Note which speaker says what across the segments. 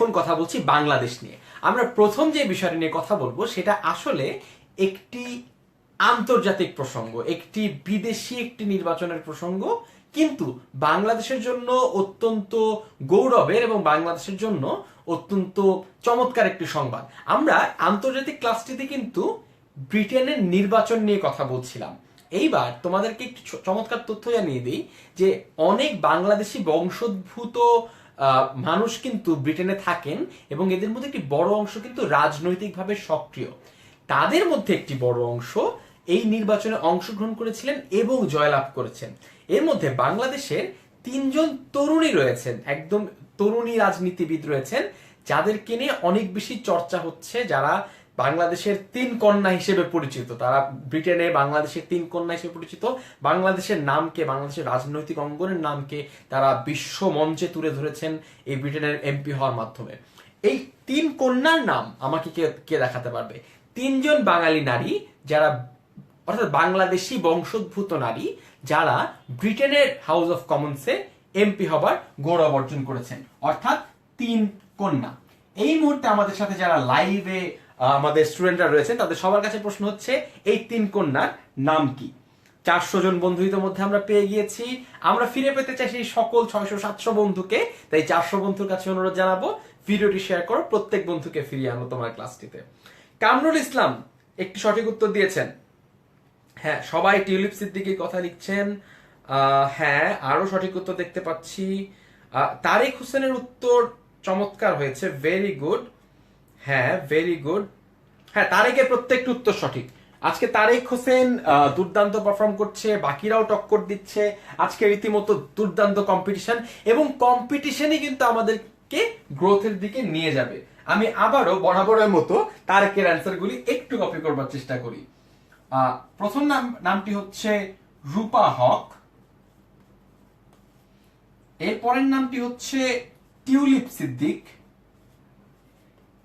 Speaker 1: এখন কথা বলছি বাংলাদেশ নিয়ে। আমরা প্রথম যে বিষয়টা নিয়ে কথা বলবো সেটা আসলে একটি আন্তর্জাতিক প্রসঙ্গ, একটি বিদেশি একটি নির্বাচনের প্রসঙ্গ, কিন্তু বাংলাদেশের জন্য অত্যন্ত গৌরবের এবং বাংলাদেশের জন্য অত্যন্ত চমৎকার একটি সংবাদ। আমরা আন্তর্জাতিক ক্লাসটিতে কিন্তু ব্রিটেনের নির্বাচন নিয়ে কথা বলছিলাম। এইবার তোমাদেরকে একটি চমৎকার তথ্য জানিয়ে দিই যে অনেক বাংলাদেশি বংশোদ্ভূত মানুষ কিন্তু ব্রিটেনে থাকেন এবং এদের মধ্যে একটি বড় অংশ কিন্তু রাজনৈতিকভাবে সক্রিয়। তাদের মধ্যে একটি বড় অংশ এই নির্বাচনে অংশগ্রহণ করেছিলেন এবং জয়লাভ করেছেন। এর মধ্যে বাংলাদেশের 3জন তরুণী রয়েছেন, একদম তরুণী রাজনীতিবিদ রয়েছেন, যাদেরকে নিয়ে অনেক বেশি চর্চা হচ্ছে, যারা বাংলাদেশের 3 কন্যা হিসেবে পরিচিত। তারা ব্রিটেনে বাংলাদেশের 3 কন্যা হিসেবে পরিচিত। বাংলাদেশের নামকে, বাংলাদেশের রাজনৈতিক অঙ্গনের নামকে তারা বিশ্ব মঞ্চে তুলে ধরেছেন এই ব্রিটেনের এমপি হওয়ার মাধ্যমে। এই 3 কন্যার নাম আমাকে কে দেখাতে পারবে? 3জন বাঙালি নারী, যারা অর্থাৎ বাংলাদেশি বংশোদ্ভূত নারী, যারা ব্রিটেনের হাউস অফ কমন্সে এমপি হবার গৌরব অর্জন করেছেন, অর্থাৎ 3 কন্যা। এই মুহূর্তে আমাদের সাথে যারা লাইভে আমাদের স্টুডেন্টরা রয়েছেন, তাদের সবার কাছে প্রশ্ন হচ্ছে এই 3 কন্যার নাম কি? 400 জন বন্ধু ইতিমধ্যে আমরা পেয়ে গিয়েছি। আমরা ফিরে পেতে চাই সেই সকল 600-700 বন্ধুকে। তাই 400 বন্ধুর কাছে অনুরোধ জানাবো, ভিডিওটি শেয়ার করো, প্রত্যেক বন্ধুকে ফিরিয়ে আনো তোমার ক্লাসটিতে। কামরুল ইসলাম একটি সঠিক উত্তর দিয়েছেন। হ্যাঁ, সবাই টিউলিপ সিদ্দিকীর কথা লিখছেন। হ্যাঁ, আরো সঠিক উত্তর দেখতে পাচ্ছি। তারেক হোসেনের উত্তর চমৎকার হয়েছে, ভেরি গুড। হ্যাঁ, ভেরি গুড। হ্যাঁ, তারেকের প্রত্যেকটি উত্তর সঠিক। আজকে তারেক হোসেন দুর্দান্ত পারফর্ম করছে, বাকিরাও টক্কর দিচ্ছে। আজকে রীতিমতো দুর্দান্ত কম্পিটিশন, এবং কম্পিটিশনই কিন্তু আমাদেরকে গ্রোথের দিকে নিয়ে যাবে। আমি আবারও বরাবরের মতো তারেকের অ্যান্সারগুলি একটু কপি করবার চেষ্টা করি। প্রথম নামটি হচ্ছে রূপা হক, এরপরের নামটি হচ্ছে টিউলিপ সিদ্দিক।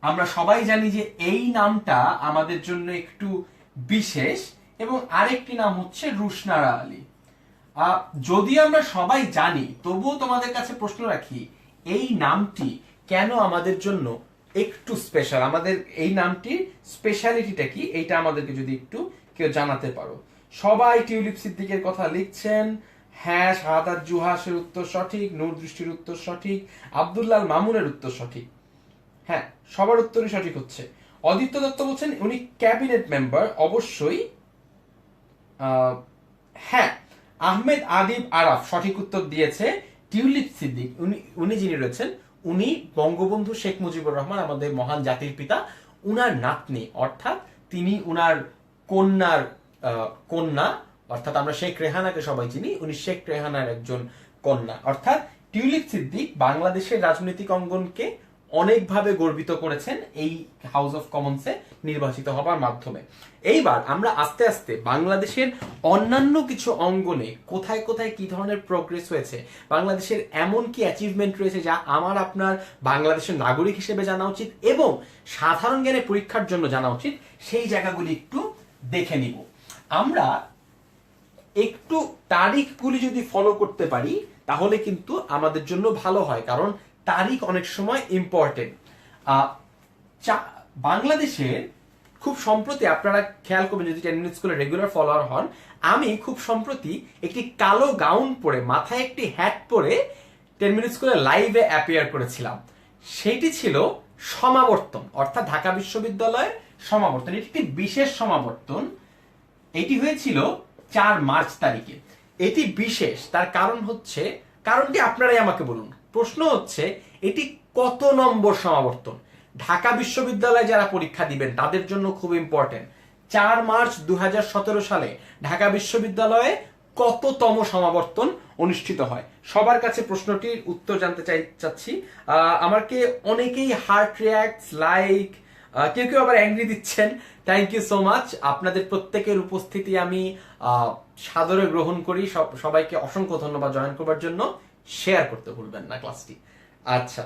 Speaker 1: আমরা সবাই জানি যে এই নামটা আমাদের জন্য একটু বিশেষ, এবং আরেকটি নাম হচ্ছে রুশনারা আলী। যদি আমরা সবাই জানি, তবুও তোমাদের কাছে প্রশ্ন রাখি, এই নামটি কেন আমাদের জন্য একটু স্পেশাল? আমাদের এই নামটির স্পেশালিটিটা কি, এইটা আমাদেরকে যদি একটু কেউ জানাতে পারো। সবাই টিউলিপ সিদ্দিকের কথা লিখছেন। হ্যাঁ, শাহাদাত জুহাসের উত্তর সঠিক, নূর দৃষ্টির উত্তর সঠিক, আব্দুল্লাহ মামুনের উত্তর সঠিক। হ্যাঁ, সবার উত্তরই সঠিক হচ্ছে। অদিত্য দত্ত বলছেন উনি ক্যাবিনেট মেম্বার, অবশ্যই। হ্যাঁ, আহমেদ আদিব আরাফ সঠিক উত্তর দিয়েছে। টিউলিপ সিদ্দিক উনি যিনি রয়েছেন, উনি বঙ্গবন্ধু শেখ মুজিবুর রহমান, আমাদের মহান জাতির পিতা, উনার নাতনি, অর্থাৎ তিনি উনার কন্যার কন্যা, অর্থাৎ আমরা শেখ রেহানাকে সবাই চিনি, উনি শেখ রেহানার একজন কন্যা। অর্থাৎ টিউলিপ সিদ্দিক বাংলাদেশের রাজনৈতিক অঙ্গনকে অনেকভাবে গর্বিত করেছেন এই হাউস অফ কমন্সে নির্বাচিত হবার মাধ্যমে। এইবার আমরা আস্তে আস্তে বাংলাদেশের অন্যান্য কিছু অঙ্গনে কোথায় কোথায় কি ধরনের প্রোগ্রেস হয়েছে, বাংলাদেশের এমন কি অ্যাচিভমেন্ট রয়েছে যা আমার আপনার বাংলাদেশের নাগরিক হিসেবে জানা উচিত এবং সাধারণ জ্ঞানে পরীক্ষার জন্য জানা উচিত, সেই জায়গাগুলি একটু দেখে নিব। আমরা একটু তারিখগুলি যদি ফলো করতে পারি তাহলে কিন্তু আমাদের জন্য ভালো হয়, কারণ তারিখ অনেক সময় ইম্পর্টেন্ট। বাংলাদেশের খুব সম্প্রতি, আপনারা খেয়াল করবেন যদি 10 মিনিট স্কুলে রেগুলার ফলোয়ার হন, আমি খুব সম্প্রতি একটি কালো গাউন পরে, মাথায় একটি হ্যাট পরে 10 মিনিট স্কুলে লাইভে অ্যাপিয়ার করেছিলাম। সেটি ছিল সমাবর্তন, অর্থাৎ ঢাকা বিশ্ববিদ্যালয়ের সমাবর্তন। এটি একটি বিশেষ সমাবর্তন। এটি হয়েছিল 4 মার্চ তারিখে। এটি বিশেষ, তার কারণ হচ্ছে, কারণটি আপনারাই আমাকে বলুন। প্রশ্ন হচ্ছে এটি কত নম্বর সমাবর্তন? ঢাকা বিশ্ববিদ্যালয়ে যারা পরীক্ষা দিবেন তাদের জন্য খুব ইম্পর্টেন্ট। 4 মার্চ 2017 সালে ঢাকা বিশ্ববিদ্যালয়ে কততম সমাবর্তন অনুষ্ঠিত হয়? সবার কাছে প্রশ্নটির উত্তর জানতে চাচ্ছি। আমাকে অনেকেই হার্ট রিয়াক্টস, লাইক, কেউ কেউ আবার অ্যাংরি দিচ্ছেন। Thank you so much. আপনাদের প্রত্যেকের উপস্থিতি আমি সাদরে গ্রহণ করি। সবাইকে অসংখ্য ধন্যবাদ জয়েন করবার জন্য। শেয়ার করতে ভুলবেন না ক্লাসটি। আচ্ছা,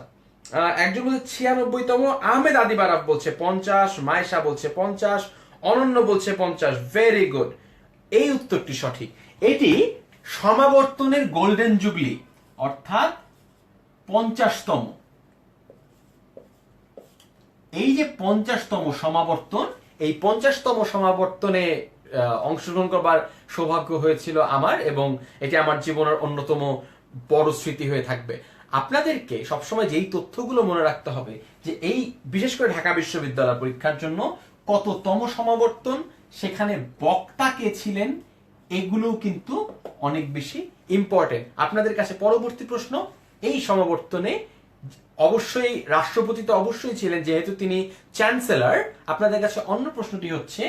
Speaker 1: একজন বলছে 96তম, আহমেদ আদিব আরাফ বলছে 50, মায়েশা বলছে 50, অনন্য বলছে 50। ভেরি গুড, এই উত্তরটি সঠিক। এটি সমাবর্তনের গোল্ডেন জুবলি, অর্থাৎ 50তম। এই যে 50তম সমাবর্তন, এই 50তম সমাবর্তনে অংশগ্রহণ করবার সৌভাগ্য হয়েছিল আমার, এবং এটি আমার জীবনের অন্যতম বড় স্মৃতি হয়ে থাকবে। আপনাদেরকে সবসময় যেই তথ্যগুলো মনে রাখতে হবে যে এই বিশেষ করে ঢাকা বিশ্ববিদ্যালয় পরীক্ষার জন্য কততম সমাবর্তন, সেখানে বক্তা কে ছিলেন, এগুলো কিন্তু অনেক বেশি ইম্পর্টেন্ট। আপনাদের কাছে পরবর্তী প্রশ্ন, এই সমাবর্তনে অবশ্যই রাষ্ট্রপতি তো অবশ্যই ছিলেন, যেহেতু তিনি চ্যান্সেলর। আপনাদের কাছে অন্য প্রশ্নটি হচ্ছে,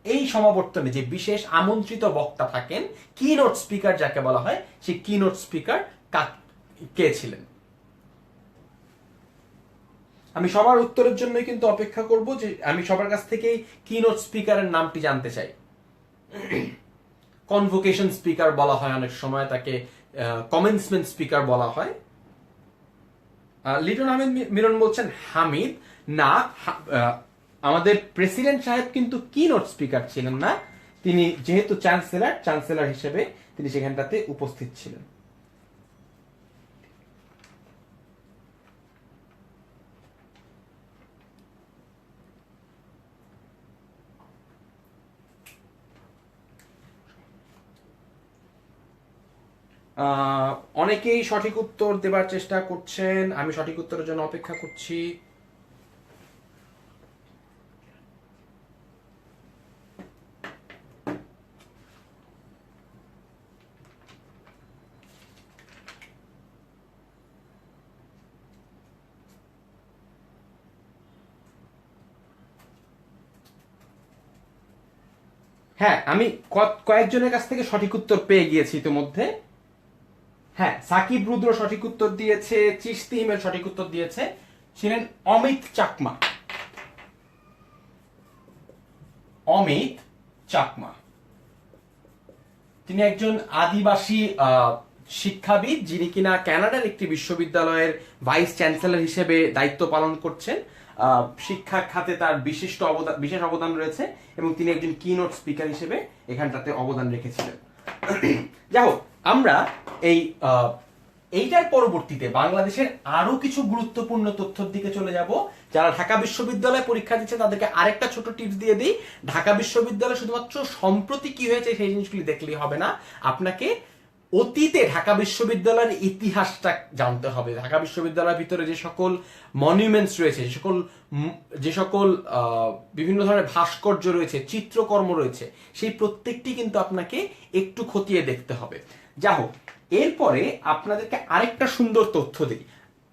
Speaker 1: এই সমাবর্তনে যে বিশেষ আমন্ত্রিত বক্তা থাকেন, কিনোট স্পিকার যাকে বলা হয়, সেই কিনোট স্পিকার কে ছিলেন? আমি সবার উত্তরের জন্য কিন্তু অপেক্ষা করব, যে আমি সবার কাছ থেকে কিনোট স্পিকারের নামটি জানতে চাই। কনভোকেশন স্পিকার বলা হয় অনেক সময়, তাকে কমেন্সমেন্ট স্পিকার বলা হয়। লিটন আহমেদ মিরন বলছেন হামিদ না, আমাদের প্রেসিডেন্ট সাহেব কিন্তু কিনোট স্পিকার ছিলেন না, তিনি যেহেতু চ্যান্সেলর হিসেবে তিনি সেখানটাতে উপস্থিত ছিলেন। অনেকেই সঠিক উত্তর দেবার চেষ্টা করছেন, আমি সঠিক উত্তরের জন্য অপেক্ষা করছি। হ্যাঁ, আমি কয়েকজনের কাছ থেকে সঠিক উত্তর পেয়ে গিয়েছি ইতিমধ্যে। হ্যাঁ, সাকিব রুদ্র সঠিক উত্তর দিয়েছে, চিশতি হিমেল সঠিক উত্তর দিয়েছে, ছিলেন অমিত চাকমা। অমিত চাকমা তিনি একজন আদিবাসী শিক্ষাবিদ, যিনি কিনা কানাডার একটি বিশ্ববিদ্যালয়ের ভাইস চ্যান্সেলর হিসেবে দায়িত্ব পালন করছেন। শিক্ষা খাতে তার বিশেষ অবদান রয়েছে, এবং তিনি একজন কিনোট স্পিকার হিসেবে এখানটাতে অবদান রেখেছিলেন। যাই হোক, আমরা এইটার পরবর্তীতে বাংলাদেশের আরো কিছু গুরুত্বপূর্ণ তথ্যের দিকে চলে যাব। যারা ঢাকা বিশ্ববিদ্যালয়ে পরীক্ষা দিচ্ছে তাদেরকে আরেকটা ছোট টিপস দিয়ে দিই। ঢাকা বিশ্ববিদ্যালয় শুধুমাত্র সম্প্রতি কি হয়েছে সেই জিনিসগুলি দেখলেই হবে না, আপনাকে অতীতে ঢাকা বিশ্ববিদ্যালয়ের ইতিহাসটা জানতে হবে। ঢাকা বিশ্ববিদ্যালয়ের ভিতরে যে সকল মনিউমেন্টস রয়েছে, যে সকল বিভিন্ন ধরনের ভাস্কর্য রয়েছে, চিত্রকর্ম রয়েছে, সেই প্রত্যেকটি কিন্তু আপনাকে একটু খতিয়ে দেখতে হবে। যা হোক, এরপরে আপনাদেরকে আরেকটা সুন্দর তথ্য দিই।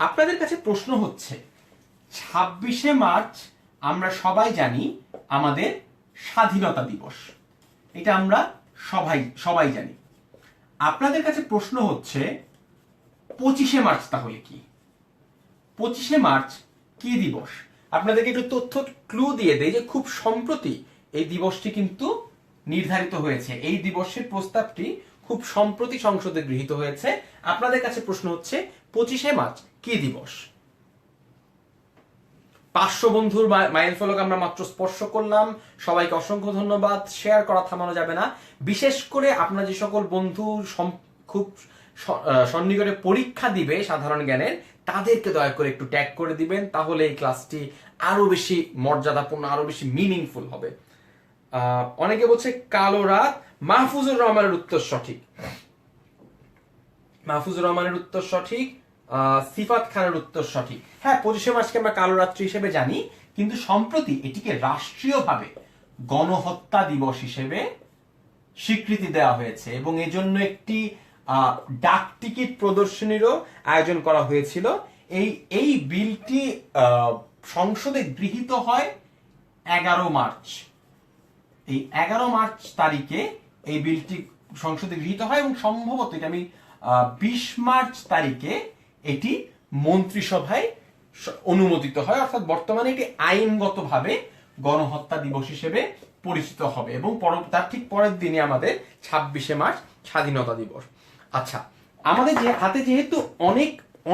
Speaker 1: আপনাদের কাছে প্রশ্ন হচ্ছে, 26শে মার্চ আমরা সবাই জানি আমাদের স্বাধীনতা দিবস, এটা আমরা সবাই জানি। আপনাদের কাছে প্রশ্ন হচ্ছে 25শে মার্চ তাহলে কি? 25শে মার্চ কি দিবস? আপনাদেরকে একটু তথ্য ক্লু দিয়ে দেয় যে খুব সম্প্রতি এই দিবসটি কিন্তু নির্ধারিত হয়েছে। এই দিবসের প্রস্তাবটি খুব সম্প্রতি সংসদে গৃহীত হয়েছে। আপনাদের কাছে প্রশ্ন হচ্ছে 25শে মার্চ কি দিবস? 500 বন্ধুর মাইলফলক আমরা মাত্র স্পর্শ করলাম। সবাইকে অসংখ্য ধন্যবাদ। শেয়ার করা থামানো যাবে না। বিশেষ করে আপনারা যে সকল বন্ধু খুব সন্নিকটে পরীক্ষা দিবে সাধারণ জ্ঞানের, তাদেরকে দয়া করে একটু ট্যাগ করে দিবেন, তাহলে এই ক্লাসটি আরো বেশি মর্যাদাপূর্ণ, আরো বেশি মিনিংফুল হবে। অনেকে বলছে কালো রাত। মাহফুজুর রহমানের উত্তর সঠিক। মাহফুজুর রহমানের উত্তর সঠিক। সিফাত খানের উত্তর সঠিক। হ্যাঁ, 25শে মার্চকে আমরা কালো রাত্রি হিসেবে জানি, কিন্তু সম্প্রতি এটিকে রাষ্ট্রীয়ভাবে গণহত্যা দিবস হিসেবে স্বীকৃতি দেওয়া হয়েছে, এবং এজন্য একটি ডাক টিকিট প্রদর্শনীরও আয়োজন করা হয়েছিল। এই বিলটি সংসদে গৃহীত হয় 11 মার্চ। এই 11 মার্চ তারিখে এই বিলটি সংসদে গৃহীত হয়, এবং সম্ভবত এটা আমি 20 মার্চ তারিখে এটি মন্ত্রিসভায় অনুমোদিত হয়। অর্থাৎ বর্তমানে এটি আইনগতভাবে গণহত্যা দিবস হিসেবে পরিচিত হবে, এবং তার ঠিক পরের দিনে আমাদের 26শে মার্চ স্বাধীনতা দিবস। আচ্ছা, আমাদের হাতে যেহেতু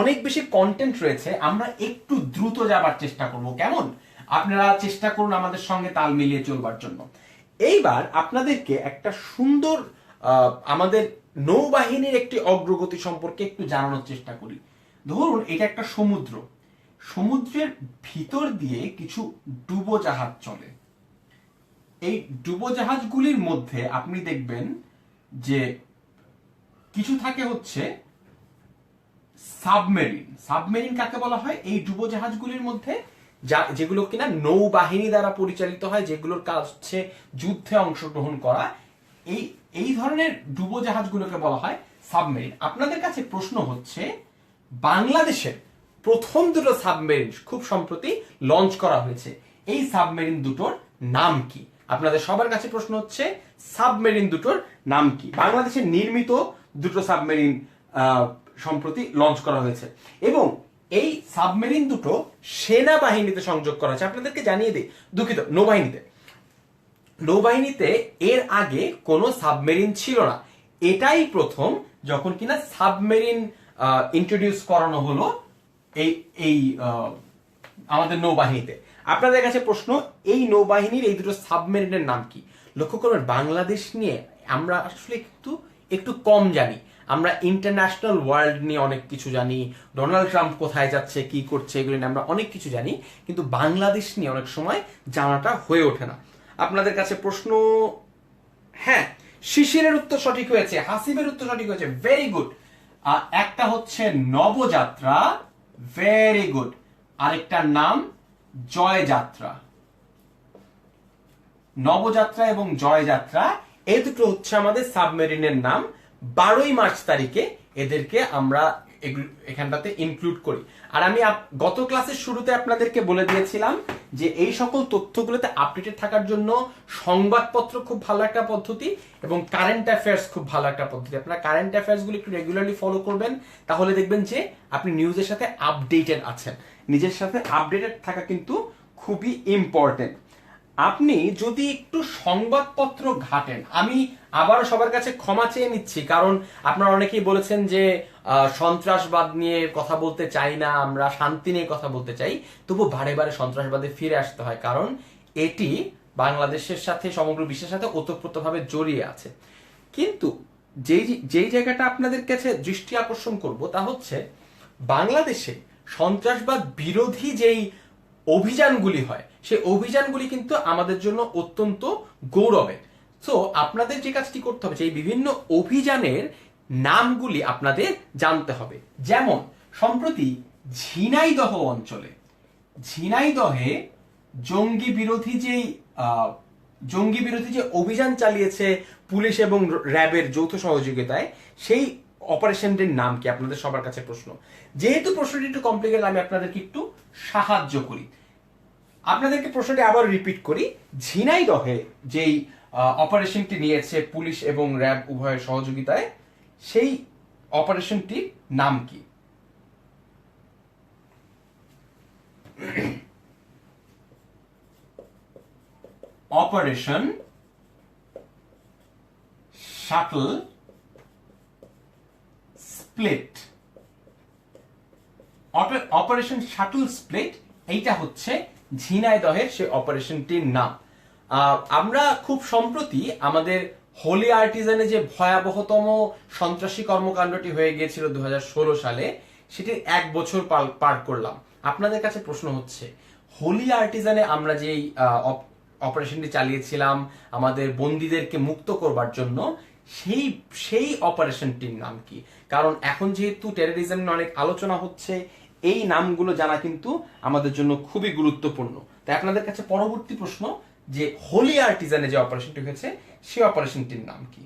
Speaker 1: অনেক বেশি কন্টেন্ট রয়েছে, আমরা একটু দ্রুত যাবার চেষ্টা করব। কেমন? আপনারা চেষ্টা করুন আমাদের সঙ্গে তাল মিলিয়ে চলবার জন্য। এইবার আপনাদেরকে একটা সুন্দর আমাদের নৌবাহিনীর একটি অগ্রগতি সম্পর্কে একটু জানানোর চেষ্টা করি। ধরুন এটা একটা সমুদ্র। সমুদ্রের ভিতর দিয়ে কিছু ডুবোজাহাজ চলে। এই ডুবোজাহাজগুলির মধ্যে আপনি দেখবেন যে কিছু থাকে হচ্ছে সাবমেরিন। সাবমেরিন কাকে বলা হয়? এই ডুবোজাহাজগুলির মধ্যে যেগুলো কিনা নৌবাহিনী দ্বারা পরিচালিত হয়, যেগুলোর কাজ হচ্ছে যুদ্ধে অংশগ্রহণ করা, এই ধরনের ডুবোজাহাজগুলোকে বলা হয় সাবমেরিন। আপনাদের কাছে প্রশ্ন হচ্ছে, বাংলাদেশের প্রথম দুটো সাবমেরিন খুব সম্প্রতি লঞ্চ করা হয়েছে, এই সাবমেরিন দুটোর নাম কি? আপনাদের সবার কাছে প্রশ্ন হচ্ছে, সাবমেরিন দুটোর নাম কি? বাংলাদেশের নির্মিত দুটো সাবমেরিন সম্প্রতি লঞ্চ করা হয়েছে এবং এই সাবমেরিন দুটো সেনাবাহিনীতে সংযোগ করা হয়েছে। আপনাদেরকে জানিয়ে দিই, দুঃখিত, নৌবাহিনীতে এর আগে কোনো সাবমেরিন ছিল না। এটাই প্রথম যখন কিনা সাবমেরিন ইন্ট্রোডিউস করানো হলো এই আমাদের নৌবাহিনীতে। আপনাদের কাছে প্রশ্ন, এই নৌবাহিনীর এই দুটো সাবমেরিনের নাম কি? লক্ষ্য করবেন, বাংলাদেশ নিয়ে আমরা আসলে একটু কম জানি। আমরা ইন্টারন্যাশনাল ওয়ার্ল্ড নিয়ে অনেক কিছু জানি, ডোনাল্ড ট্রাম্প কোথায় যাচ্ছে, কি করছে, এগুলো নিয়ে আমরা অনেক কিছু জানি, কিন্তু বাংলাদেশ নিয়ে অনেক সময় জানাটা হয়ে ওঠে না। আপনাদের কাছে প্রশ্ন, হ্যাঁ, শিশিরের উত্তর সঠিক হয়েছে, হাসিবের উত্তর সঠিক হয়েছে, ভেরি গুড। একটা হচ্ছে নবযাত্রা, ভেরি গুড। আরেকটার নাম জয়যাত্রা। নবযাত্রা এবং জয়যাত্রা এই দুটো হচ্ছে আমাদের সাবমেরিনের নাম। 12ই মার্চ তারিখে এদেরকে আমরা এখানটাতে ইনক্লুড করি। আর আমি গত ক্লাসের শুরুতে আপনাদেরকে বলে দিয়েছিলাম যে এই সকল তথ্যগুলোতে আপডেটেড থাকার জন্য সংবাদপত্র খুব ভালো একটা পদ্ধতি এবং কারেন্ট অ্যাফেয়ার্স খুব ভালো একটা পদ্ধতি। আপনারা কারেন্ট অ্যাফেয়ার্স গুলো একটু রেগুলারলি ফলো করবেন, তাহলে দেখবেন যে আপনি নিউজের সাথে আপডেটেড আছেন। নিজের সাথে আপডেটেড থাকা কিন্তু খুবই ইম্পর্টেন্ট। আপনি যদি একটু সংবাদপত্র ঘাটেন, আমি আবার সবার কাছে ক্ষমা চেয়ে নিচ্ছি, কারণ আপনারা অনেকেই বলেছেন যে সন্ত্রাসবাদ নিয়ে কথা বলতে চাই না, আমরা শান্তি নিয়ে কথা বলতে চাই, তবু বারে বারে সন্ত্রাসবাদে ফিরে আসতে হয়, কারণ এটি বাংলাদেশের সাথে সমগ্র বিশ্বের সাথে ওতপ্রোতভাবে জড়িয়ে আছে। কিন্তু যেই জায়গাটা আপনাদের কাছে দৃষ্টি আকর্ষণ করব তা হচ্ছে, বাংলাদেশে সন্ত্রাসবাদ বিরোধী যেই অভিযানগুলি হয়, সেই অভিযানগুলি কিন্তু আমাদের জন্য অত্যন্ত গৌরবের। সো আপনাদের যে কাজটি করতে হবে, যে বিভিন্ন অভিযানের নামগুলি আপনাদের জানতে হবে। যেমন সম্প্রতি ঝিনাইদহ অঞ্চলে, ঝিনাইদহে জঙ্গি বিরোধী যে অভিযান চালিয়েছে পুলিশ এবং র্যাবের যৌথ সহযোগিতায়, সেই অপারেশনটির নাম কি? আপনাদের সবার কাছে প্রশ্ন। যেহেতু প্রশ্নটি একটু কমপ্লিকেটেড, আমি আপনাদেরকে একটু সাহায্য করি। আপনাদেরকে প্রশ্নটি আবার রিপিট করি, ঝিনাইদহে যেই অপারেশনটি নিয়েছে পুলিশ এবং র্যাব উভয়ের সহযোগিতায়, সেই অপারেশনটির নাম কি? Operation shuttle split. Operation shuttle split, এইটা হচ্ছে ঝিনাইদহের সেই অপারেশনটির নাম। আমরা খুব সম্প্রতি আমাদের হোলি আর্টিজানে যে ভয়াবহতম সন্ত্রাসী কর্মকাণ্ডটি হয়ে গিয়েছিল 2016 সালে, সেটির 1 বছর পার করলাম। আপনাদের কাছে প্রশ্ন হচ্ছে, হোলি আর্টিজানে আমরা যেই অপারেশনটি চালিয়েছিলাম আমাদের বন্দীদেরকে মুক্ত করবার জন্য, সেই অপারেশনটির নাম কি? কারণ এখন যেহেতু টেরোরিজম নিয়ে অনেক আলোচনা হচ্ছে, এই নামগুলো জানা কিন্তু আমাদের জন্য খুবই গুরুত্বপূর্ণ। তাই আপনাদের কাছে পরবর্তী প্রশ্ন, যে হোলি আর্টিজানে যে অপারেশনটি হয়েছে, সেই অপারেশনটির নাম কি?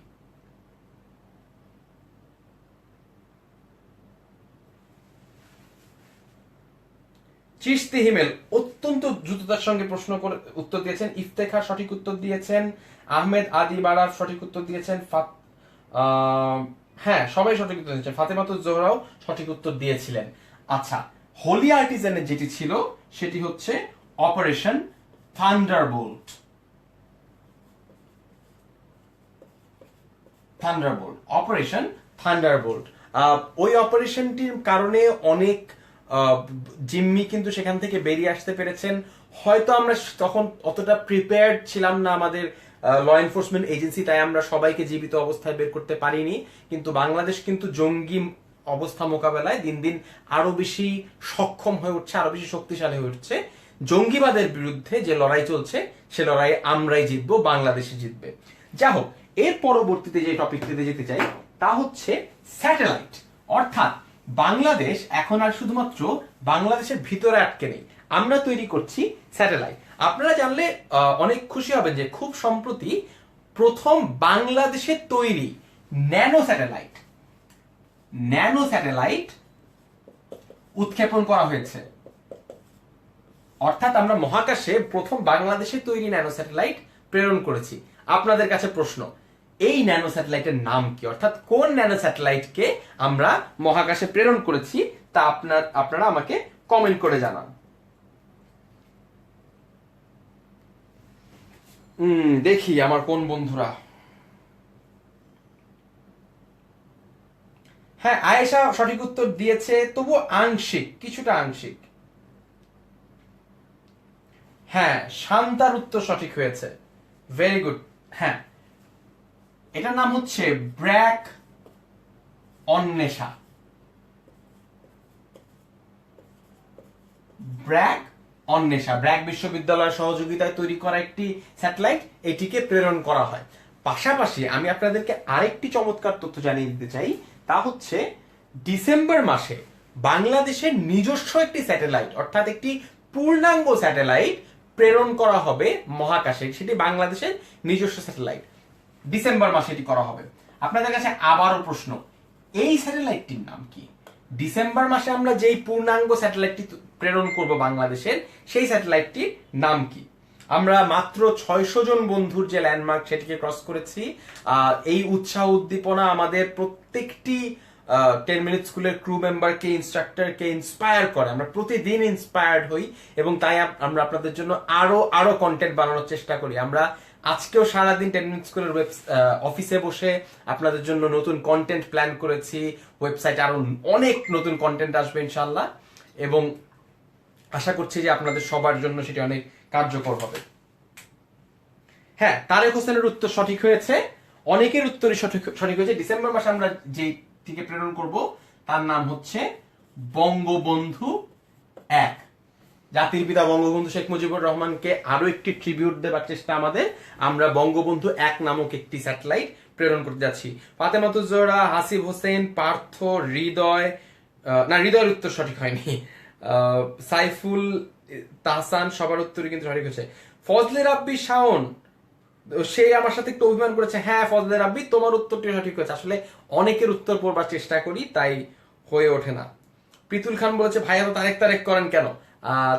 Speaker 1: চিশতি হিমেল অত্যন্ত দ্রুততার সঙ্গে প্রশ্ন করে উত্তর দিয়েছেন। ইফতেখার সঠিক উত্তর দিয়েছেন। আহমেদ আদি বারাফ সঠিক উত্তর দিয়েছেন। হ্যাঁ, সবাই সঠিক উত্তর দিয়েছেন। ফাতেমাতুজ জোহরাও সঠিক উত্তর দিয়েছিলেন। আচ্ছা, হোলি আর্টিজানের যেটি ছিল সেটি হচ্ছে অপারেশন থান্ডারবোল্ট। Operation Thunderbolt. ওই অপারেশনটির কারণে অনেক জিম্মি কিন্তু সেখান থেকে বেরিয়ে আসতে পেরেছেন। হয়তো আমরা তখন অতটা প্রিপেয়ার্ড ছিলাম না, আমাদের ল এনফোর্সমেন্ট এজেন্সি, তাই আমরা সবাইকে জীবিত অবস্থায় বের করতে পারিনি। কিন্তু বাংলাদেশ কিন্তু জঙ্গি অবস্থা মোকাবেলায় দিন দিন আরো বেশি সক্ষম হয়ে উঠছে, আরো বেশি শক্তিশালী হয়ে উঠছে। জঙ্গিবাদের বিরুদ্ধে যে লড়াই চলছে সে লড়াই আমরাই জিতবো, বাংলাদেশে জিতবে। যা হোক, এর পরবর্তীতে যে টপিকটিতে যেতে চাই তা হচ্ছে স্যাটেলাইট। অর্থাৎ বাংলাদেশ এখন আর শুধুমাত্র বাংলাদেশের ভিতরে আটকে নেই, আমরা তৈরি করছি স্যাটেলাইট। আপনারা জানলে অনেক খুশি হবেন যে খুব সম্প্রতি প্রথম বাংলাদেশে তৈরি ন্যানো স্যাটেলাইট উৎক্ষেপণ করা হয়েছে। অর্থাৎ আমরা মহাকাশে প্রথম বাংলাদেশে তৈরি ন্যানো স্যাটেলাইট প্রেরণ করেছি। আপনাদের কাছে প্রশ্ন, এই ন্যানো স্যাটেলাইটের নাম কি? অর্থাৎ কোন ন্যানো স্যাটেলাইটকে আমরা মহাকাশে প্রেরণ করেছি তা আপনারা আমাকে কমেন্ট করে জানান। দেখি আমার কোন বন্ধুরা। হ্যাঁ, আয়েশা সঠিক উত্তর দিয়েছে, তবু আংশিক, কিছুটা আংশিক। হ্যাঁ, শান্তার উত্তর সঠিক হয়েছে, ভেরি গুড। হ্যাঁ, এটার নাম হচ্ছে ব্র্যাক অন্বেষা। ব্র্যাক বিশ্ববিদ্যালয়ের সহযোগিতায় তৈরি করা একটি স্যাটেলাইট, এটিকে প্রেরণ করা হয়। পাশাপাশি আমি আপনাদেরকে আরেকটি চমৎকার তথ্য জানিয়ে দিতে চাই, তা হচ্ছে ডিসেম্বর মাসে বাংলাদেশের নিজস্ব একটি স্যাটেলাইট, অর্থাৎ একটি পূর্ণাঙ্গ স্যাটেলাইট প্রেরণ করা হবে মহাকাশে। সেটি বাংলাদেশের নিজস্ব স্যাটেলাইট, ডিসেম্বর মাসে এটি করা হবে। আপনাদের কাছে আবারও প্রশ্ন, এই স্যাটেলাইটটির নাম কি? ডিসেম্বর মাসে আমরা যেই পূর্ণাঙ্গ স্যাটেলাইটটি প্রেরণ করব বাংলাদেশের, সেই স্যাটেলাইটটির নাম কি? আমরা মাত্র 600 জন বন্ধুর যে ল্যান্ডমার্ক সেটিকে ক্রস করেছি। এই উৎসাহ উদ্দীপনা আমাদের প্রত্যেকটি 10 মিনিট স্কুলের ক্রু মেম্বারকে, ইনস্ট্রাক্টরকে ইন্সপায়ার করে। আমরা প্রতিদিন ইন্সপায়ার্ড হই এবং তাই আমরা আপনাদের জন্য আরো কন্টেন্ট বানানোর চেষ্টা করি। আমরা আজকেও সারাদিন 10 মিনিট স্কুলের অফিসে বসে আপনাদের জন্য নতুন কন্টেন্ট প্ল্যান করেছি। ওয়েবসাইটে আরো অনেক নতুন কন্টেন্ট আসবে ইনশাআল্লাহ, এবং আশা করছি যে আপনাদের সবার জন্য সেটি অনেক কার্যকর হবে। হ্যাঁ, তারেক হোসেনের উত্তর সঠিক হয়েছে, অনেকের উত্তরই সঠিক হয়েছে। ডিসেম্বর মাসে আমরা যেটিকে প্রেরণ করব তার নাম হচ্ছে বঙ্গবন্ধু 1। জাতির পিতা বঙ্গবন্ধু শেখ মুজিবুর রহমানকে আরো একটি ট্রিবিউট দেবার চেষ্টা আমাদের। আমরা বঙ্গবন্ধু 1 নামক একটি স্যাটেলাইট প্রেরণ করতে যাচ্ছি। ফাতেমাতুজ জোহরা, হাসিব হোসেন, পার্থ, হৃদয়ের উত্তর সঠিক হয়নি, সাইফুল তাহসান সবার উত্তরই কিন্তু সঠিক হয়েছে। ফজলে রাব্বি শাওন, সে আমার সাথে একটু অভিমান করেছে। হ্যাঁ ফজলে রাব্বি, তোমার উত্তরটি সঠিক হয়েছে। আসলে অনেকের উত্তর পড়বার চেষ্টা করি, তাই হয়ে ওঠে না। প্রীতুল খান বলেছে ভাইয়া তো তারেক করেন কেন?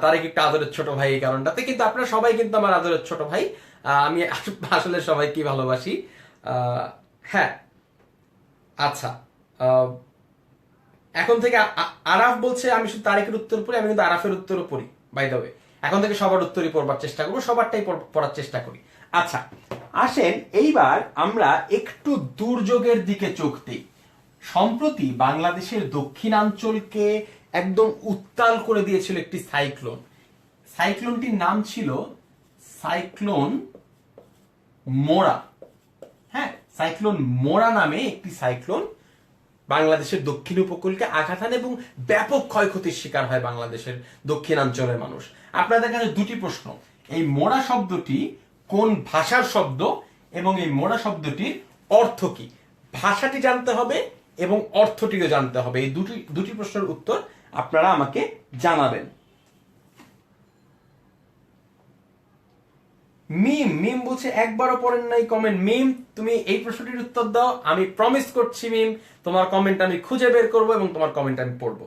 Speaker 1: তারেক একটু আদরের ছোট ভাই, এই কারণটাতে। কিন্তু আপনারা সবাই কিন্তু আমার আদরের ছোট ভাই, আমি আসলে সবাইকে ভালোবাসি। হ্যাঁ, আচ্ছা, এখন থেকে আরাফ বলছে আমি শুধু তারেকের উত্তর পড়ি, আমি কিন্তু আরাফের উত্তরও পড়ি বাই দ্য ওয়ে। এখন থেকে সবার উত্তরই পড়বার চেষ্টা করবো, সবারটাই পড়ার চেষ্টা করি। আচ্ছা, আসেন এইবার আমরা একটু দুর্যোগের দিকে চোখ দিই। সম্প্রতি বাংলাদেশের দক্ষিণাঞ্চলকে একদম উত্তাল করে দিয়েছিল একটি সাইক্লোন। সাইক্লোনটির নাম ছিল সাইক্লোন মোরা। হ্যাঁ, সাইক্লোন মোরা নামে একটি সাইক্লোন বাংলাদেশের দক্ষিণ উপকূলকে আঘাত হানে এবং ব্যাপক ক্ষয়ক্ষতির শিকার হয় বাংলাদেশের দক্ষিণাঞ্চলের মানুষ। আপনাদের কাছে দুটি প্রশ্ন, এই মোরা শব্দটি কোন ভাষার শব্দ এবং এই মোরা শব্দটির অর্থ কি? ভাষাটি জানতে হবে এবং অর্থটিও জানতে হবে। এই দুটি প্রশ্নের উত্তর আপনারা আমাকে জানাবেন। মিম বলছে একবারও পড়েন নাই কমেন্ট। মিম, তুমি এই প্রশ্নটির উত্তর দাও, আমি প্রমিস করছি মিম তোমার কমেন্ট আমি খুঁজে বের করব এবং তোমার কমেন্ট আমি পড়বো।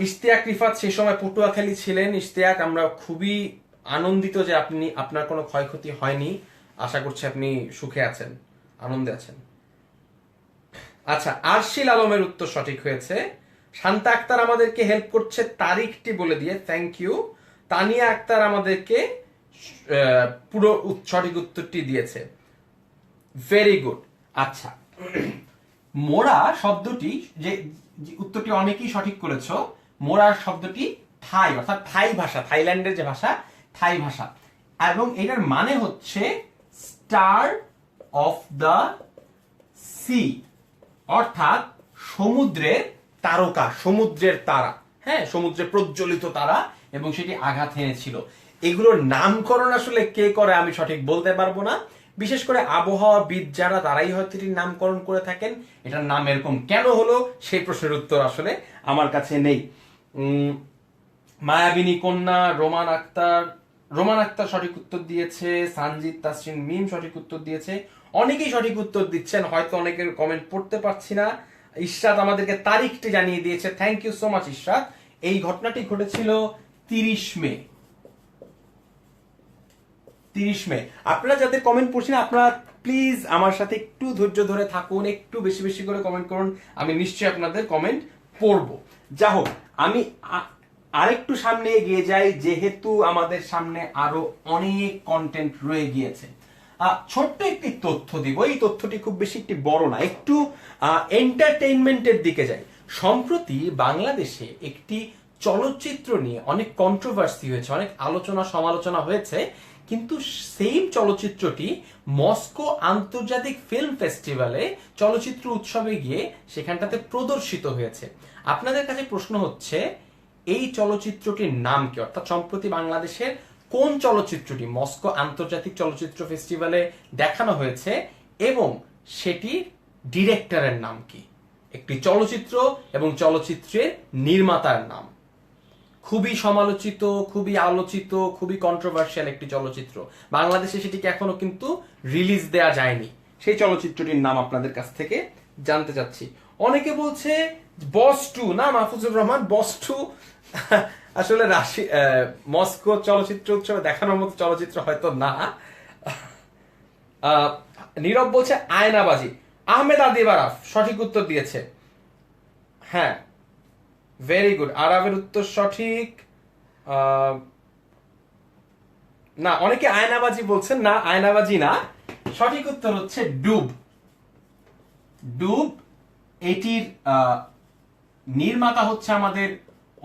Speaker 1: ইশতিয়াক রিফাত সেই সময় পটুয়াখালী ছিলেন। ইশতিয়াক, আমরা খুবই আনন্দিত যে আপনার কোনো ক্ষয়ক্ষতি হয়নি। আশা করছি আপনি সুখে আছেন, আনন্দে আছেন। আচ্ছা, আরশিল আলমের উত্তর সঠিক হয়েছে। শান্তা আক্তার আমাদেরকে হেল্প করছে তারিখটি বলে দিয়ে, থ্যাংক ইউ। তানিয়া আক্তার আমাদেরকে পুরো সঠিক উত্তরটি দিয়েছে, ভেরি গুড। আচ্ছা, মোরা শব্দটি যে উত্তরটি অনেকেই সঠিক করেছ। মোরা শব্দটি থাই, অর্থাৎ থাই ভাষা, থাইল্যান্ডের যে ভাষা, থাই ভাষা, এবং এটার মানে হচ্ছে স্টার অফ দ্য সি। অর্থাৎ সমুদ্রের তারকা, সমুদ্রের তারা, হ্যাঁ, সমুদ্রে প্রজ্বলিত তারা, এবং সেটি আঘাত হেনেছিল। এগুলোর নামকরণ আসলে কে করে আমি সঠিক বলতে পারবো না, বিশেষ করে আবহাওয়াবিদ যারা, তারাই হয়তো এটির নামকরণ করে থাকেন। এটার নাম এরকম কেন হলো সেই প্রশ্নের উত্তর আসলে আমার কাছে নেই। মায়াবিনী কন্যা, রোমান আক্তার সঠিক উত্তর দিয়েছে, সানজিদ তাসরিন মিম সঠিক উত্তর দিয়েছে, অনেকেই সঠিক উত্তর দিচ্ছেন, হয়তো অনেকের কমেন্ট পড়তে পারছি না। ইশরাত আমাদেরকে তারিখটি জানিয়ে দিয়েছে, thank you so much Israt. এই ঘটনাটি ঘটেছিল 30 মে। আপনারা যাদের কমেন্ট পড়ছেন, আপনারা প্লিজ আমার সাথে একটু ধৈর্য ধরে থাকুন, একটু বেশি বেশি করে কমেন্ট করুন, আমি নিশ্চয়ই আপনাদের কমেন্ট পড়বো। যা হোক, আমি আরেকটু সামনে এগিয়ে যাই, যেহেতু আমাদের সামনে আরো অনেক কন্টেন্ট রয়ে গিয়েছে। ছোট্ট একটি তথ্য দিব, এই তথ্যটি খুব বেশি একটি বড় না, একটু এন্টারটেইনমেন্টের দিকে যাই। সম্প্রতি বাংলাদেশে একটি চলচ্চিত্র নিয়ে অনেক কন্ট্রোভার্সি হয়েছে, অনেক আলোচনা সমালোচনা হয়েছে, কিন্তু সেম চলচ্চিত্রটি মস্কো আন্তর্জাতিক ফিল্ম ফেস্টিভ্যালে চলচ্চিত্র উৎসবে গিয়ে সেখানটাতে প্রদর্শিত হয়েছে। আপনাদের কাছে প্রশ্ন হচ্ছে, এই চলচ্চিত্রটির নাম কি? অর্থাৎ সম্প্রতি বাংলাদেশের কোন চলচ্চিত্রটি মস্কো আন্তর্জাতিক চলচ্চিত্র ফেস্টিভ্যালে দেখানো হয়েছে এবং সেটির ডিরেক্টরের নাম কি? একটি চলচ্চিত্র এবং চলচ্চিত্রের নির্মাতার নাম। খুবই সমালোচিত, খুবই আলোচিত, খুবই কন্ট্রোভার্সিয়াল একটি চলচ্চিত্র। বাংলাদেশে সেটিকে এখনো কিন্তু রিলিজ দেয়া যায়নি। সেই চলচ্চিত্রটির নাম আপনাদের কাছ থেকে জানতে চাচ্ছি। অনেকে বলছে বস 2, না মাহফুজুর রহমান, বস 2 আসলে মস্কো চলচ্চিত্র উৎসবে দেখানোর মতো চলচ্চিত্র হয়তো না। নীরব বলছে আয়নাবাজি। আহমেদ আদিব আরাফ সঠিক উত্তর দিয়েছে, হ্যাঁ, ভেরি গুড। আরাফের উত্তর সঠিক। না, অনেকে আয়নাবাজি বলছেন, না আয়নাবাজি না, সঠিক উত্তর হচ্ছে ডুব। এটির নির্মাতা হচ্ছে আমাদের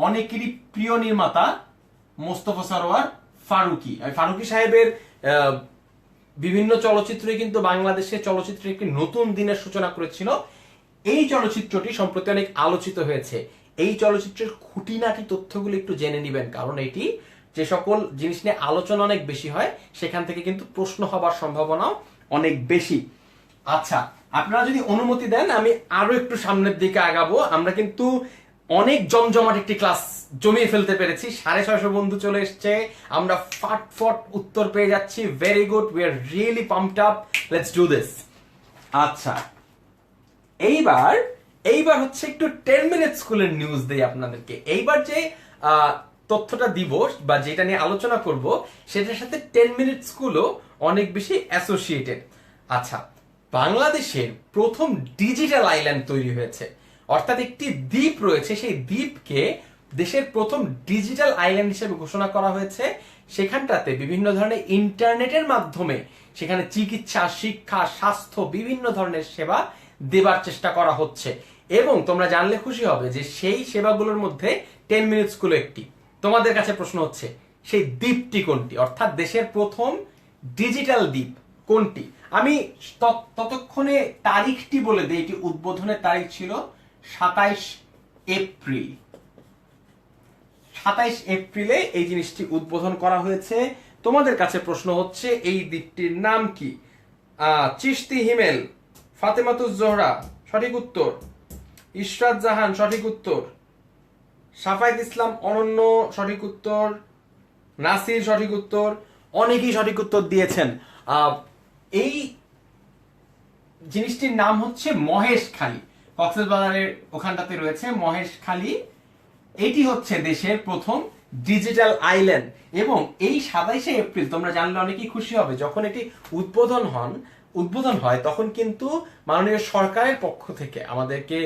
Speaker 1: অনেকেরই প্রিয় নির্মাতা মোস্তফা সরোয়ার ফারুকী। ফারুকী সাহেবের বিভিন্ন চলচ্চিত্রে কিন্তু বাংলাদেশে চলচ্চিত্রের একটি নতুন দিনের সূচনা করেছিল। এই চলচ্চিত্রটি সম্প্রতি অনেক আলোচিত হয়েছে। এই চলচ্চিত্রের খুঁটিনাটি তথ্যগুলো একটু জেনে নেবেন, কারণ এটি যে সকল জিনিস নিয়ে আলোচনা অনেক বেশি হয়, সেখান থেকে কিন্তু প্রশ্ন হবার সম্ভাবনাও অনেক বেশি। আচ্ছা, আপনারা যদি অনুমতি দেন আমি আরো একটু সামনের দিকে আগাবো। আমরা কিন্তু অনেক জমজমাট একটি ক্লাস জমিয়ে ফেলতে পেরেছি, 650 বন্ধু চলে এসছে, আমরা ফাটফট উত্তর পেয়ে যাচ্ছি। Very good, we are really pumped up, let's do this. আচ্ছা, এইবার হচ্ছে একটু 10 মিনিট স্কুলের নিউজ দেই আপনাদেরকে। এইবার যে তথ্যটা দিব বা যেটা নিয়ে আলোচনা করব, সেটার সাথে 10 মিনিট স্কুলও অনেক বেশি অ্যাসোসিয়েটেড। আচ্ছা, বাংলাদেশের প্রথম ডিজিটাল আইল্যান্ড তৈরি হয়েছে, অর্থাৎ একটি দ্বীপ রয়েছে, সেই দ্বীপকে দেশের প্রথম ডিজিটাল আইল্যান্ড হিসেবে ঘোষণা করা হয়েছে। সেখানটাতে বিভিন্ন ধরনের ইন্টারনেটের মাধ্যমে সেখানে চিকিৎসা, শিক্ষা, স্বাস্থ্য, বিভিন্ন ধরনের সেবা দেবার চেষ্টা করা হচ্ছে। এবং তোমরা জানলে খুশি হবে যে সেই সেবাগুলোর মধ্যে 10 মিনিট স্কুল একটি। তোমাদের কাছে প্রশ্ন হচ্ছে, সেই দ্বীপটি কোনটি? অর্থাৎ দেশের প্রথম ডিজিটাল দ্বীপ কোনটি? আমি ততক্ষণে তারিখটি বলে দিই। এটি উদ্বোধনের তারিখ ছিল 27 এপ্রিল। 27 এপ্রিলে এই জিনিসটি উদ্বোধন করা হয়েছে। তোমাদের কাছে প্রশ্ন হচ্ছে, এই দ্বীপটির নাম কি? চিশতি হিমেল, ফাতেমাতুজ জোহরা সঠিক উত্তর, ইশরাত জাহান সঠিক উত্তর, সাফায়েত ইসলাম অনন্য সঠিক উত্তর, নাসির সঠিক উত্তর, অনেকেই সঠিক উত্তর দিয়েছেন। এই জিনিসটির নাম হচ্ছে মহেশখালী, কক্সবাজারের ওখানটাতে রয়েছে মহেশখালী। এটি হচ্ছে দেশের প্রথম ডিজিটাল আইল্যান্ড। এবং এই 27 এপ্রিল তোমরা জানলে অনেকেই খুশি হবে, যখন এটি উদ্বোধন হয় তখন কিন্তু মাননীয় সরকারের পক্ষ থেকে আমাদেরকে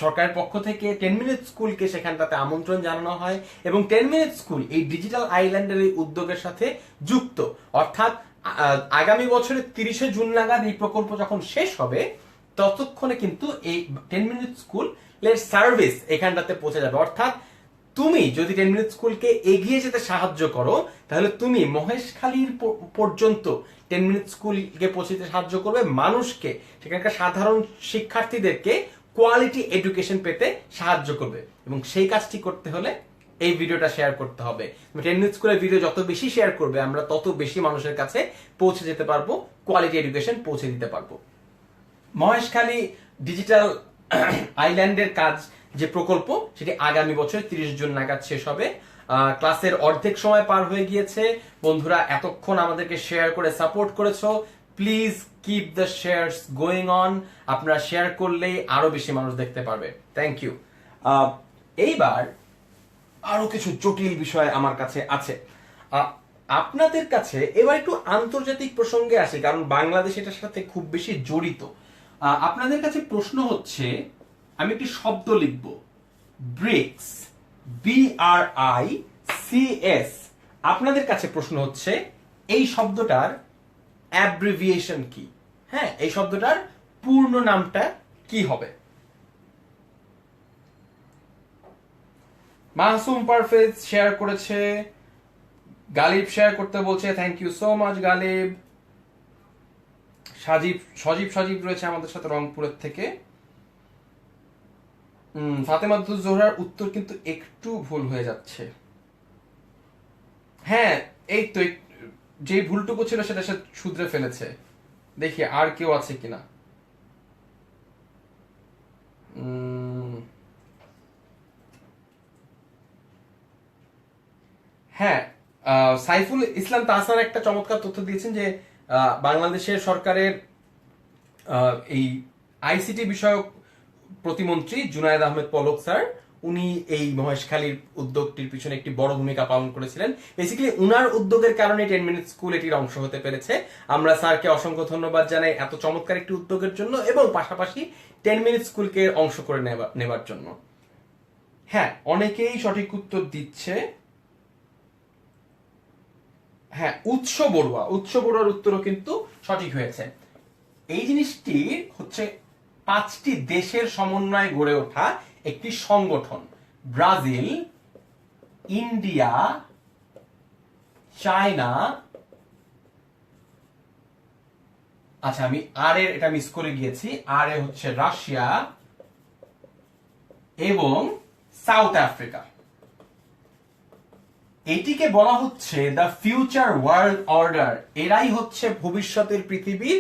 Speaker 1: সরকারের পক্ষ থেকে 10 মিনিট স্কুলকে সেখানটাতে আমন্ত্রণ জানানো হয়। এবং 10 মিনিট স্কুল এই ডিজিটাল আইল্যান্ডের এই উদ্যোগের সাথে যুক্ত। অর্থাৎ আগামী বছরের 30 জুন নাগাদ এই প্রকল্প যখন শেষ হবে, ততক্ষণে কিন্তু এই 10 মিনিট স্কুল সার্ভিস এখানটাতে পৌঁছে যাবে। অর্থাৎ তুমি যদি 10 মিনিট স্কুলকে এগিয়ে যেতে সাহায্য করো, তাহলে তুমি মহেশখালীর পর্যন্ত 10 মিনিট স্কুলকে পৌঁছতে সাহায্য করবে, মানুষকে, সেখানকার সাধারণ শিক্ষার্থীদেরকে কোয়ালিটি এডুকেশন পেতে সাহায্য করবে। এবং সেই কাজটি করতে হলে এই ভিডিওটা শেয়ার করতে হবে। 10 মিনিট স্কুলের ভিডিও যত বেশি শেয়ার করবে, আমরা তত বেশি মানুষের কাছে পৌঁছে যেতে পারবো, কোয়ালিটি এডুকেশন পৌঁছে দিতে পারবো। মহেশখালী ডিজিটাল আইল্যান্ডের কাজ যে প্রকল্প, সেটি আগামী বছর 30 জুন নাগাদ শেষ হবে। ক্লাসের অর্ধেক সময় পার হয়ে গিয়েছে। বন্ধুরা এতক্ষণ আমাদেরকে শেয়ার করে সাপোর্ট করেছো, please keep the shares going on. আপনারা শেয়ার করলেই আরো বেশি মানুষ দেখতে পারবে। Thank you. এইবার আরো কিছু জটিল বিষয় আমার কাছে আছে আপনাদের কাছে। এবার একটু আন্তর্জাতিক প্রসঙ্গে আসি, কারণ বাংলাদেশ এটার সাথে খুব বেশি জড়িত। আপনাদের কাছে প্রশ্ন হচ্ছে, আমি একটি শব্দ লিখব, ব্রিক্স, BRICS। আপনাদের কাছে প্রশ্ন হচ্ছে এই শব্দটার অ্যাব্রিভিয়েশন কি? হ্যাঁ, এই শব্দটার পূর্ণ নামটা কি হবে? মাসুম পারফেজ শেয়ার করেছে, গালিব শেয়ার করতে বলছে, thank you so much Ghalib. Sajib রয়েছে আমাদের সাথে রংপুরের থেকে। ফাতেমাতুজ জোহরার উত্তর কিন্তু একটু ভুল হয়ে যাচ্ছে। হ্যাঁ, এই তো যে ভুলটুকু ছিল সেটা সে শুধরে ফেলেছে। দেখি আর কেউ আছে কিনা। হ্যাঁ, সাইফুল ইসলাম তাহসান একটা চমৎকার তথ্য দিয়েছেন যে বাংলাদেশের সরকারের এই আইসিটি বিষয়ক প্রতিমন্ত্রী জুনায়েদ আহমেদ পলক স্যার, উনি এই মহেশখালীর উদ্যোগটির পিছনে একটি বড় ভূমিকা পালন করেছিলেন। বেসিক্যালি উনার উদ্যোগের কারণে 10 মিনিট স্কুল এটির অংশ হতে পেরেছে। আমরা স্যারকে অসংখ্য ধন্যবাদ জানাই এত চমৎকার একটি উদ্যোগের জন্য, এবং পাশাপাশি 10 মিনিট স্কুলকে অংশ করে নেবার জন্য। হ্যাঁ, অনেকেই সঠিক উত্তর দিচ্ছে। হ্যাঁ, উৎস বড়ুয়ার উত্তরও কিন্তু সঠিক হয়েছে। এই জিনিসটি হচ্ছে 5টি দেশের সমন্বয়ে গড়ে ওঠা একটি সংগঠন। ব্রাজিল, ইন্ডিয়া, চায়না, আচ্ছা আমি এটা মিস করে গিয়েছি, হচ্ছে রাশিয়া এবং সাউথ আফ্রিকা। এটিকে বলা হচ্ছে দ্য ফিউচার ওয়ার্ল্ড অর্ডার। এরাই হচ্ছে ভবিষ্যতের পৃথিবীর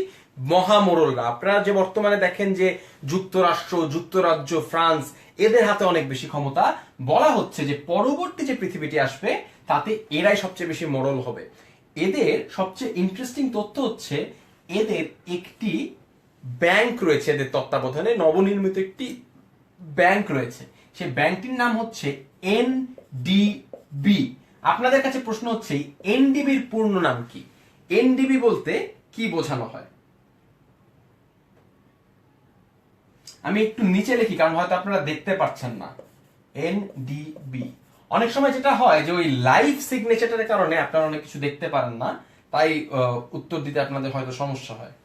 Speaker 1: মহামোড়লরা। আপনারা যে বর্তমানে দেখেন যে যুক্তরাজ্য, ফ্রান্স, এদের হাতে অনেক বেশি ক্ষমতা, বলা হচ্ছে যে পরবর্তী যে পৃথিবীটি আসবে তাতে এরাই সবচেয়ে বেশি মোড়ল হবে। এদের সবচেয়ে ইন্টারেস্টিং তথ্য হচ্ছে এদের একটি ব্যাংক রয়েছে, এদের তত্ত্বাবধানে নবনির্মিত একটি ব্যাংক রয়েছে। সেই ব্যাংকটির নাম হচ্ছে এনডিবি। আপনাদের কাছে প্রশ্ন হচ্ছে এনডিবির পূর্ণ নাম কি? এনডিবি বলতে কি বোঝানো হয়? আমি একটু নিচে লিখি, কারণ হয়তো আপনারা দেখতে পাচ্ছেন না। এনডিবি। অনেক সময় যেটা হয় যে ওই লাইভ সিগনেচারের কারণে আপনারা অনেক কিছু দেখতে পারেন না, তাই উত্তর দিতে আপনাদের হয়তো সমস্যা হয়।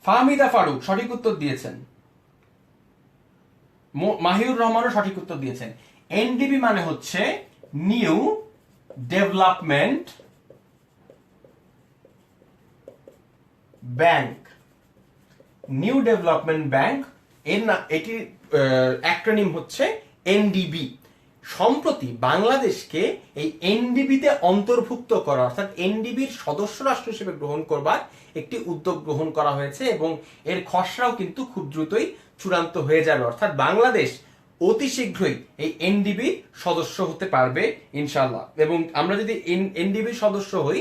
Speaker 1: ফাহমিদা ফারুক সঠিক উত্তর দিয়েছেন। মাহিউর রহমানও সঠিক উত্তর দিয়েছেন। এনডিবি মানে হচ্ছে new development bank. New development bank এটির অ্যাক্রোনিম হচ্ছে এনডিবি। সম্প্রতি বাংলাদেশকে এই এনডিবিতে অন্তর্ভুক্ত করা, অর্থাৎ এনডিবির সদস্য রাষ্ট্র হিসেবে গ্রহণ করবার একটি উদ্যোগ গ্রহণ করা হয়েছে, এবং এর খসড়াও কিন্তু খুব দ্রুতই চূড়ান্ত হয়ে যাবে। অর্থাৎ বাংলাদেশ অতি শীঘ্রই এই এনডিবির সদস্য হতে পারবে ইনশাআল্লাহ। এবং আমরা যদি এনডিবির সদস্য হই,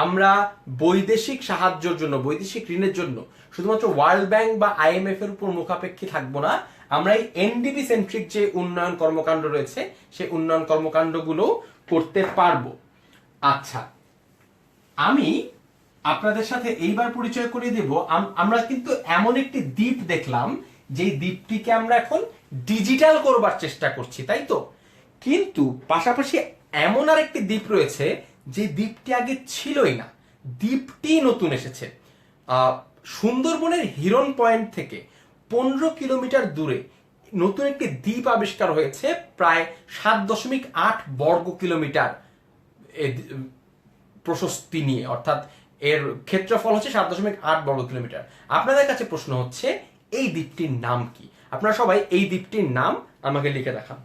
Speaker 1: আমরা বৈদেশিক সাহায্যের জন্য, বৈদেশিক ঋণের জন্য শুধুমাত্র ওয়ার্ল্ড ব্যাংক বা আইএমএফ এর উপর মুখাপেক্ষী থাকবো না। আমরা এই এনডিবি সেন্ট্রিক যে উন্নয়ন কর্মকাণ্ড রয়েছে, সেই উন্নয়ন কর্মকাণ্ডগুলো করতে পারবো। আচ্ছা, আমি আপনাদের সাথে এইবার পরিচয় করিয়ে দেব, আমরা কিন্তু এমন একটি দ্বীপ দেখলাম যে দ্বীপটিকে আমরা এখন ডিজিটাল করবার চেষ্টা করছি, তাই তো? কিন্তু পাশাপাশি এমন আর একটি দ্বীপ রয়েছে যে দ্বীপটি আগে ছিলই না, দ্বীপটি নতুন এসেছে। সুন্দরবনের হিরন পয়েন্ট থেকে 15 কিলোমিটার দূরে নতুন একটি দ্বীপ আবিষ্কার হয়েছে প্রায় 7.8 বর্গ কিলোমিটার প্রশস্তি নিয়ে, অর্থাৎ এর ক্ষেত্রফল হচ্ছে 7.8 বর্গ কিলোমিটার। আপনাদের কাছে প্রশ্ন হচ্ছে এই দ্বীপটির নাম কি? আপনারা সবাই এই দ্বীপটির নাম আমাকে লিখে দেখান।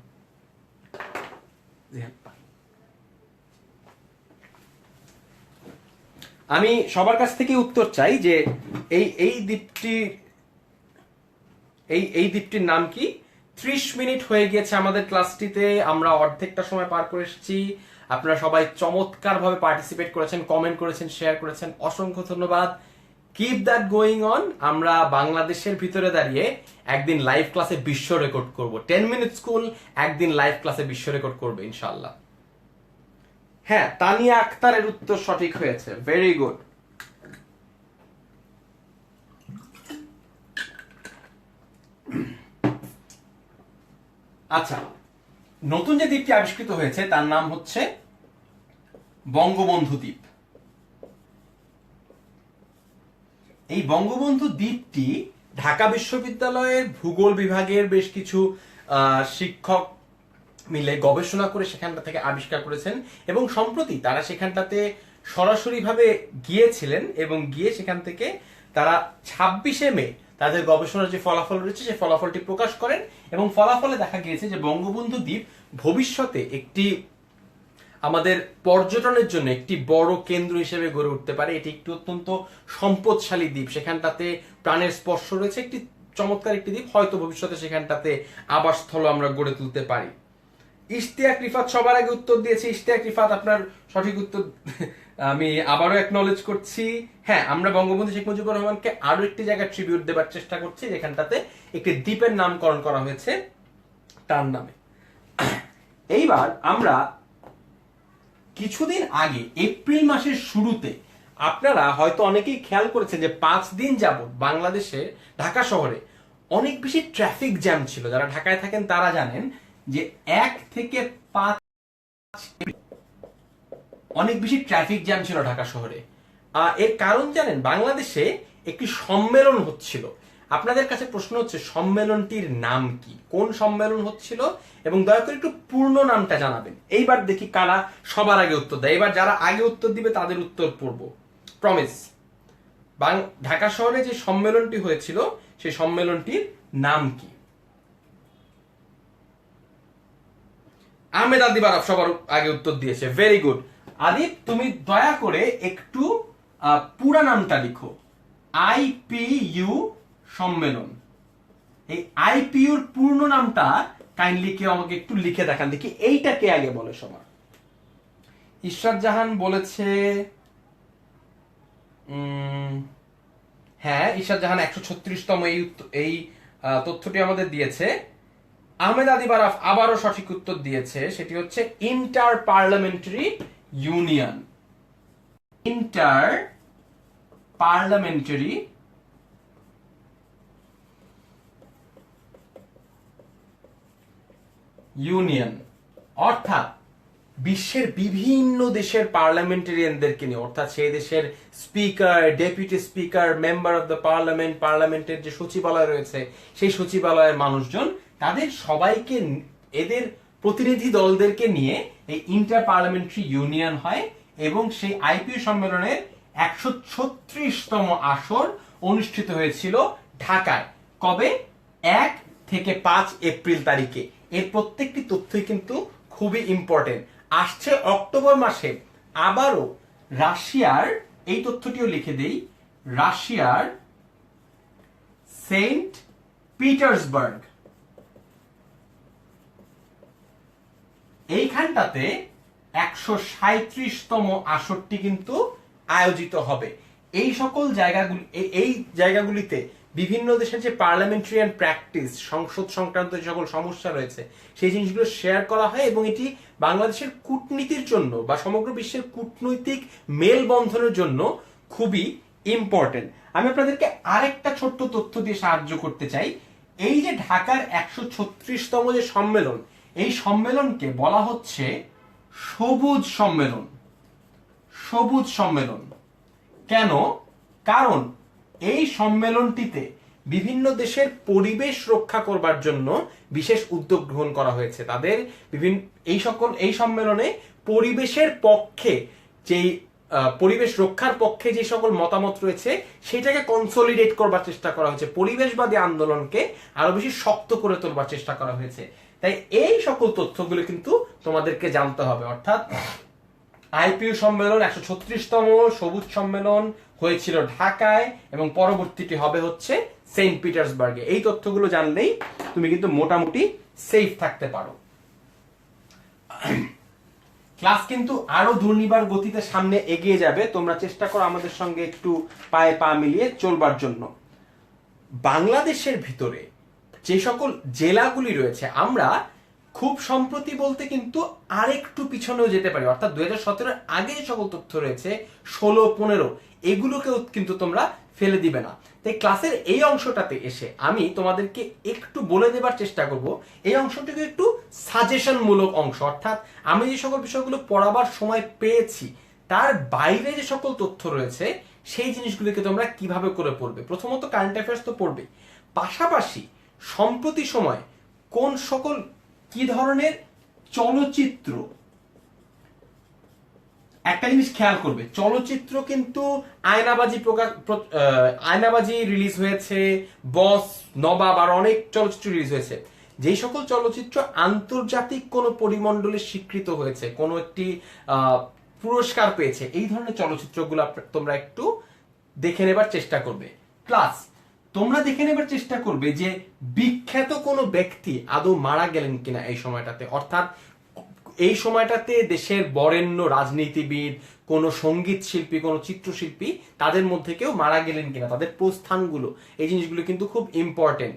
Speaker 1: আমি সবার কাছ থেকে উত্তর চাই যে এই দ্বীপটির নাম কি? 30 মিনিট হয়ে গিয়েছে আমাদের ক্লাসটিতে, আমরা অর্ধেকটা সময় পার করে এসেছি। আপনারা সবাই চমৎকার ভাবে পার্টিসিপেট করেছেন, কমেন্ট করেছেন, শেয়ার করেছেন, অসংখ্য ধন্যবাদ। Keep that going on. আমরা বাংলাদেশের ভিতরে দাঁড়িয়ে একদিন লাইভ ক্লাসে বিশ্ব রেকর্ড করব। 10 মিনিট স্কুল একদিন লাইভ ক্লাসে বিশ্ব রেকর্ড করবে ইনশাআল্লাহ। হ্যাঁ, তানিয়া আক্তারের উত্তর সঠিক হয়েছে, ভেরি গুড। আচ্ছা, নতুন যে দ্বীপটি আবিষ্কৃত হয়েছে তার নাম হচ্ছে বঙ্গবন্ধু দ্বীপ। এই বঙ্গবন্ধু দ্বীপটি ঢাকা বিশ্ববিদ্যালয়ের ভূগোল বিভাগের বেশ কিছু শিক্ষক মিলে গবেষণা করে সেখানটা থেকে আবিষ্কার করেছেন, এবং সম্প্রতি তারা সেখানটাতে সরাসরিভাবে গিয়েছিলেন এবং গিয়ে সেখান থেকে তারা 26শে মে তাদের গবেষণার যে ফলাফল রয়েছে সেই ফলাফলটি প্রকাশ করেন, এবং ফলাফলে দেখা গিয়েছে যে বঙ্গবন্ধু দ্বীপ ভবিষ্যতে একটি আমাদের পর্যটনের জন্য একটি বড় কেন্দ্র হিসেবে গড়ে উঠতে পারে। এটি একটি অত্যন্ত সম্পদশালী দ্বীপ, সেখানটাতে প্রাণের স্পর্শ রয়েছে, একটি চমৎকার একটি দ্বীপ, হয়তো ভবিষ্যতে সেখানটাতে আবাসস্থল আমরা গড়ে তুলতে পারি। ইশতিয়াক রিফাত সবার আগে উত্তর দিয়েছে। ইশতিয়াক রিফাত, আপনার সঠিক উত্তর আমি আবারও অ্যাকনলেজ করছি। হ্যাঁ, আমরা বঙ্গবন্ধু শেখ মুজিবুর রহমানকে আরো একটি জায়গায় ট্রিবিউট দেবার চেষ্টা করছি, যেখানটাতে একটি দ্বীপের নামকরণ করা হয়েছে তার নামে। এইবার আমরা কিছুদিন আগে এপ্রিল মাসের শুরুতে আপনারা হয়তো অনেকেই খেয়াল করেছেন যে 5 দিন যাবত বাংলাদেশে ঢাকা শহরে অনেক বেশি ট্রাফিক জ্যাম ছিল। যারা ঢাকায় থাকেন তারা জানেন যে 1 থেকে 5 অনেক বেশি ট্রাফিক জ্যাম ছিল ঢাকা শহরে। এর কারণ জানেন, বাংলাদেশে একটি সম্মেলন হচ্ছিল। আপনাদের কাছে প্রশ্ন হচ্ছে সম্মেলনটির নাম কি, কোন সম্মেলন হচ্ছিল, এবং দয়া করে একটু পূর্ণ নামটা জানাবেন। এইবার দেখি কারা সবার আগে উত্তর দেয়। এবার যারা আগে উত্তর দিবে তাদের উত্তর পড়ব, প্রমিস। ঢাকা শহরে যে সম্মেলনটি হয়েছিল সেই সম্মেলনটির নাম কি? আহমেদ আদিব আরব সবার আগে উত্তর দিয়েছে, ভেরি গুড। আদিব, তুমি দয়া করে একটু পুরা নামটা লিখো। আইপিইউ সম্মেলন। এই আইপিইউর পূর্ণ নামটা কাইন্ডলি কেউ আমাকে একটু লিখে দেখান দেখি। এইটা কে আগে বলে সবার? ইশরাত জাহান বলেছে, হ্যাঁ, ইশরাত জাহান 136তম এই তথ্যটি আমাদের দিয়েছে। আহমেদ আদিব আরাফ আবারও সঠিক উত্তর দিয়েছে, সেটি হচ্ছে inter parliamentary union. Inter parliamentary union, অর্থাৎ বিশ্বের বিভিন্ন দেশের পার্লামেন্টারিয়ানদেরকে নিয়ে, অর্থাৎ সেই দেশের speaker, deputy speaker, member of the parliament, পার্লামেন্টের যে সচিবালয় রয়েছে সেই সচিবালয়ের মানুষজন, তাদের সবাইকে, এদের প্রতিনিধি দলদেরকে নিয়ে এই ইন্টার পার্লামেন্টারি ইউনিয়ন হয়, এবং সেই আইপিইউ সম্মেলনের 136তম আসর অনুষ্ঠিত হয়েছিল ঢাকায়। কবে? 1 থেকে 5 এপ্রিল তারিখে। এর প্রত্যেকটি তথ্যই কিন্তু খুবই ইম্পর্টেন্ট। আসছে অক্টোবর মাসে আবারও রাশিয়ার, এই তথ্যটিও লিখে দেই, রাশিয়ার সেন্ট পিটার্সবার্গ, এইখানটাতে 137তম আসরটি কিন্তু আয়োজিত হবে। এই সকল জায়গাগুলিতে বিভিন্ন দেশের যে পার্লামেন্টারিয়ান প্র্যাকটিস, সংসদ সংক্রান্ত যে সকল সমস্যা রয়েছে সেই জিনিসগুলো শেয়ার করা হয়, এবং এটি বাংলাদেশের কূটনীতির জন্য বা সমগ্র বিশ্বের কূটনৈতিক মেলবন্ধনের জন্য খুবই ইম্পর্টেন্ট। আমি আপনাদেরকে আরেকটা ছোট্ট তথ্য দিয়ে সাহায্য করতে চাই। এই যে ঢাকার 136তম যে সম্মেলন, এই সম্মেলনকে বলা হচ্ছে সবুজ সম্মেলন। সবুজ সম্মেলন কেন? কারণ এই সম্মেলনটিতে বিভিন্ন দেশের পরিবেশ রক্ষা করবার জন্য বিশেষ উদ্যোগ গ্রহণ করা হয়েছে। তাদের বিভিন্ন এই সম্মেলনে পরিবেশের পক্ষে যেই পরিবেশ রক্ষার পক্ষে যে সকল মতামত রয়েছে সেটাকে কনসলিডেট করবার চেষ্টা করা হয়েছে, পরিবেশবাদী আন্দোলনকে আরো বেশি শক্ত করে তোলবার চেষ্টা করা হয়েছে। তাই এই সকল তথ্যগুলো কিন্তু তোমাদেরকে জানতে হবে। অর্থাৎ আইপিইউ সম্মেলন 136তম সবুজ সম্মেলন হয়েছিল ঢাকায় এবং পরবর্তীটি হবে হচ্ছে সেন্ট পিটার্সবার্গে। এই তথ্যগুলো জানলেই তুমি কিন্তু মোটামুটি সেফ থাকতে পারো। ক্লাস কিন্তু আরো দুর্নিবার গতিতে সামনে এগিয়ে যাবে, তোমরা চেষ্টা করো আমাদের সঙ্গে একটু পায়ে পা মিলিয়ে চলবার জন্য। বাংলাদেশের ভিতরে যে সকল জেলাগুলি রয়েছে আমরা খুব সম্প্রতি বলতে কিন্তু আরেকটু পিছনেও যেতে পারি, অর্থাৎ 2017 আগে যে সকল তথ্য রয়েছে 16-15 এগুলোকেও কিন্তু তোমরা ফেলে দিবে না। তাই ক্লাসের এই অংশটাতে এসে আমি তোমাদেরকে একটু বলে দেবার চেষ্টা করব, এই অংশটিকে একটু সাজেশন মূলক অংশ, অর্থাৎ আমি যে সকল বিষয়গুলো পড়াবার সময় পেয়েছি তার বাইরে যে সকল তথ্য রয়েছে সেই জিনিসগুলোকে তোমরা কিভাবে করে পড়বে। প্রথমত কারেন্ট অ্যাফেয়ার্স তো পড়বে, পাশাপাশি সম্প্রতি সময় কোন সকল কি ধরনের চলচ্চিত্র, একটা জিনিস খেয়াল করবে, চলচ্চিত্র কিন্তু আয়নাবাজি রিলিজ হয়েছে, বস, নবাব আর অনেক চলচ্চিত্র রিলিজ হয়েছে। যেই সকল চলচ্চিত্র আন্তর্জাতিক কোনো পরিমণ্ডলে স্বীকৃত হয়েছে, কোনো একটি পুরস্কার পেয়েছে, এই ধরনের চলচ্চিত্রগুলো তোমরা একটু দেখে নেবার চেষ্টা করবে। প্লাস তোমরা দেখে নেবার চেষ্টা করবে যে বিখ্যাত কোনো ব্যক্তি আদৌ মারা গেলেন কিনা এই সময়টাতে, অর্থাৎ এই সময়টাতে দেশের বরেণ্য রাজনীতিবিদ, কোন সঙ্গীত শিল্পী, কোন চিত্রশিল্পী, তাদের মধ্যে কেউ মারা গেলেন কিনা, তাদের প্রস্থানগুলো, এই জিনিসগুলো কিন্তু খুব ইম্পর্টেন্ট।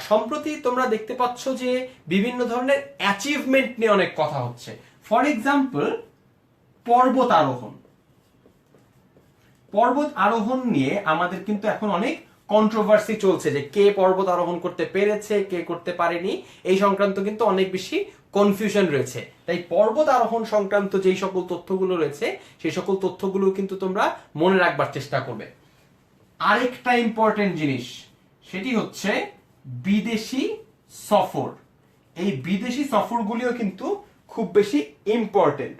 Speaker 1: সম্প্রতি তোমরা দেখতে পাচ্ছ যে বিভিন্ন ধরনের অ্যাচিভমেন্ট নিয়ে অনেক কথা হচ্ছে। ফর এক্সাম্পল পর্বত আরোহণ নিয়ে আমাদের কিন্তু এখন অনেক কন্ট্রোভার্সি চলছে যে কে পর্বত আরোহণ করতে পেরেছে, কে করতে পারেনি, এই সংক্রান্ত কিন্তু অনেক বেশি কনফিউশন রয়েছে। তাই পর্বত আরোহণ সংক্রান্ত যেই সকল তথ্যগুলো রয়েছে সেই সকল তথ্যগুলো কিন্তু তোমরা মনে রাখবার চেষ্টা করবে। আরেকটা ইম্পর্টেন্ট জিনিস, সেটি হচ্ছে বিদেশি সফর। এই বিদেশি সফরগুলিও কিন্তু খুব বেশি ইম্পর্টেন্ট।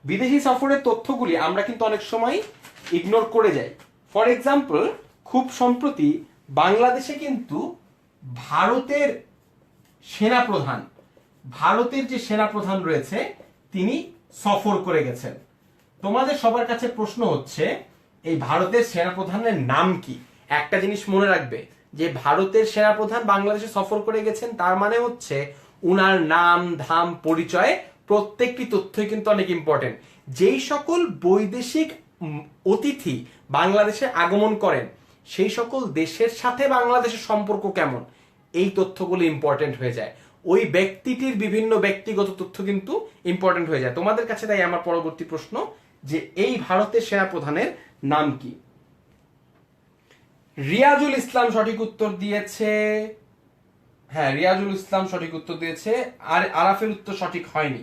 Speaker 1: বিদেশি সফরের তথ্যগুলি আমরা কিন্তু অনেক সময় ইগনোর করে যাই। ফর এক্সাম্পল খুব সম্প্রতি বাংলাদেশে কিন্তু ভারতের যে সেনাপ্রধান রয়েছে তিনি সফর করে গেছেন। তোমাদের সবার কাছে প্রশ্ন হচ্ছে এই ভারতের সেনাপ্রধানের নাম কি? একটা জিনিস মনে রাখবে যে ভারতের সেনাপ্রধান বাংলাদেশে সফর করে গেছেন তার মানে হচ্ছে উনার নাম, ধাম, পরিচয় প্রত্যেকটি তথ্যই কিন্তু অনেক ইম্পর্টেন্ট। যেই সকল বৈদেশিক অতিথি বাংলাদেশে আগমন করেন সেই সকল দেশের সাথে বাংলাদেশের সম্পর্ক কেমন, এই তথ্যগুলো ইম্পর্টেন্ট হয়ে যায়। ওই ব্যক্তিটির বিভিন্ন ব্যক্তিগত তথ্য কিন্তু ইম্পর্টেন্ট হয়ে যায়। তোমাদের কাছে তাই আমার পরবর্তী প্রশ্ন যে এই ভারতের সেনাপ্রধানের নাম কি? রিয়াজুল ইসলাম সঠিক উত্তর দিয়েছে। হ্যাঁ, রিয়াজুল ইসলাম সঠিক উত্তর দিয়েছে, আর আরাফের উত্তর সঠিক হয়নি।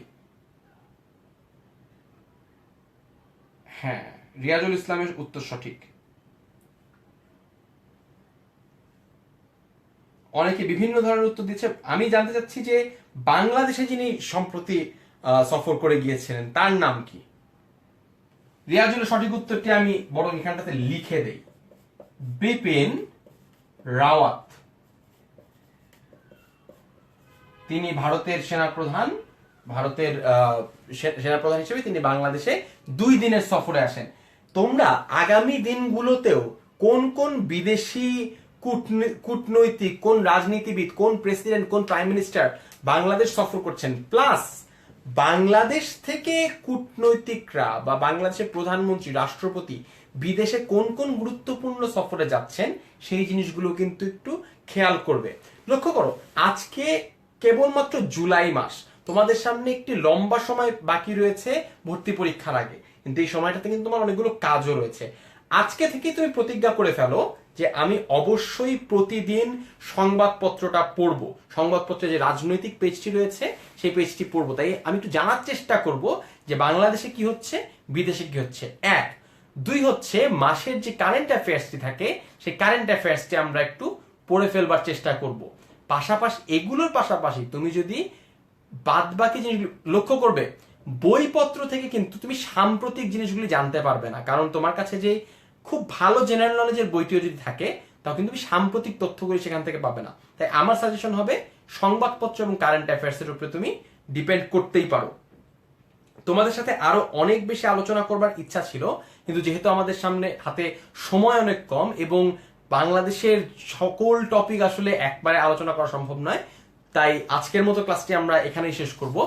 Speaker 1: হ্যাঁ, রিয়াজুল ইসলামের উত্তর সঠিক। অনেকে বিভিন্ন ধরনের উত্তর দিচ্ছে। আমি জানতে চাচ্ছি যে বাংলাদেশে যিনি সম্প্রতি সফর করে গিয়েছিলেন তার নাম কি? রিয়াজুলের সঠিক উত্তরটি আমি বরং এখানটাতে লিখে দেই, বিপিন রাওয়াত। তিনি ভারতের সেনাপ্রধান হিসেবে তিনি বাংলাদেশে 2 দিনের সফরে আসেন। তোমরা আগামী দিনগুলোতেও কোন কোন বিদেশি কূটনৈতিক, কোন রাজনীতিবিদ, কোন প্রেসিডেন্ট, কোন প্রাইম মিনিস্টার বাংলাদেশ সফর করছেন, প্লাস বাংলাদেশ থেকে কূটনৈতিকরা বা বাংলাদেশের প্রধানমন্ত্রী, রাষ্ট্রপতি বিদেশে কোন কোন গুরুত্বপূর্ণ সফরে যাচ্ছেন সেই জিনিসগুলো কিন্তু একটু খেয়াল করবে। লক্ষ্য করো, আজকে কেবলমাত্র জুলাই মাস, তোমাদের সামনে একটি লম্বা সময় বাকি রয়েছে ভর্তি পরীক্ষার আগে, কিন্তু এই সময়টাতে কিন্তু তোমার অনেকগুলো কাজও রয়েছে। আজকে থেকে তুমি প্রতিজ্ঞা করে ফেলো যে আমি অবশ্যই প্রতিদিন সংবাদপত্রটা পড়বো, সংবাদপত্রে যে রাজনৈতিক পেজটি রয়েছে সেই পেজটি পড়বো। তাই আমি একটু জানার চেষ্টা করব যে বাংলাদেশে কি হচ্ছে, বিদেশে কি হচ্ছে। 1, 2 হচ্ছে মাসের যে কারেন্ট অ্যাফেয়ার্সটি থাকে সেই কারেন্ট অ্যাফেয়ার্সটি আমরা একটু পড়ে ফেলবার চেষ্টা করব। পাশাপাশি এগুলোর পাশাপাশি তুমি যদি বাদ বাকি জিনিস লক্ষ্য করবে, বইপত্র থেকে কিন্তু তুমি সাম্প্রতিক জিনিসগুলি জানতে পারবে না, কারণ তোমার কাছে যে খুব ভালো জেনারেল নলেজের বইটিও যদি থাকে তাও কিন্তু তুমি সাম্প্রতিক তথ্যগুলি সেখান থেকে পাবে না। তাই আমার সাজেশন হবে সংবাদপত্র এবং কারেন্ট অ্যাফেয়ার্স এর উপরে তুমি ডিপেন্ড করতেই পারো। তোমাদের সাথে আরো অনেক বেশি আলোচনা করবার ইচ্ছা ছিল, কিন্তু যেহেতু আমাদের সামনে হাতে সময় অনেক কম এবং বাংলাদেশের সকল টপিক আসলে একবারে আলোচনা করা সম্ভব নয়, তাই আজকের মতো ক্লাসটি আমরা এখানেই শেষ করব।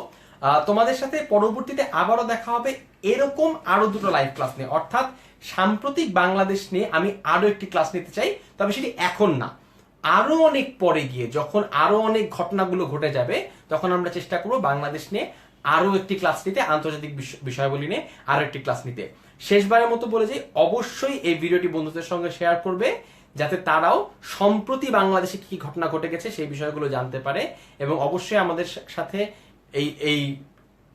Speaker 1: তোমাদের সাথে পরবর্তীতে আবারও দেখা হবে এরকম আরো দুটো লাইভ ক্লাস নিয়ে, অর্থাৎ সাম্প্রতিক বাংলাদেশ নিয়ে আমি আরো একটি ক্লাস নিতে চাই, তবে সেটি এখন না, আরো অনেক পরে গিয়ে যখন আরো অনেক ঘটনাগুলো ঘটে যাবে তখন আমরা চেষ্টা করব বাংলাদেশ নিয়ে আরো একটি ক্লাস নিতে, আন্তর্জাতিক বিষয়াবলী নিয়ে আরো একটি ক্লাস নিতে। শেষবারের মতো বলে যে অবশ্যই এই ভিডিওটি বন্ধুদের সঙ্গে শেয়ার করবে, যাতে তারাও সম্প্রতি বাংলাদেশে কি ঘটনা ঘটে গেছে সেই বিষয়গুলো জানতে পারে, এবং অবশ্যই আমাদের সাথে এই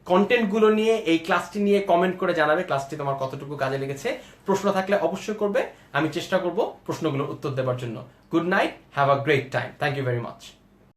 Speaker 1: কন্টেন্টগুলো নিয়ে, এই ক্লাসটি নিয়ে কমেন্ট করে জানাবে ক্লাসটি তোমার কতটুকু কাজে লেগেছে। প্রশ্ন থাকলে অবশ্যই করবে, আমি চেষ্টা করব প্রশ্নগুলোর উত্তর দেওয়ার জন্য। Good night, have a great time, thank you very much.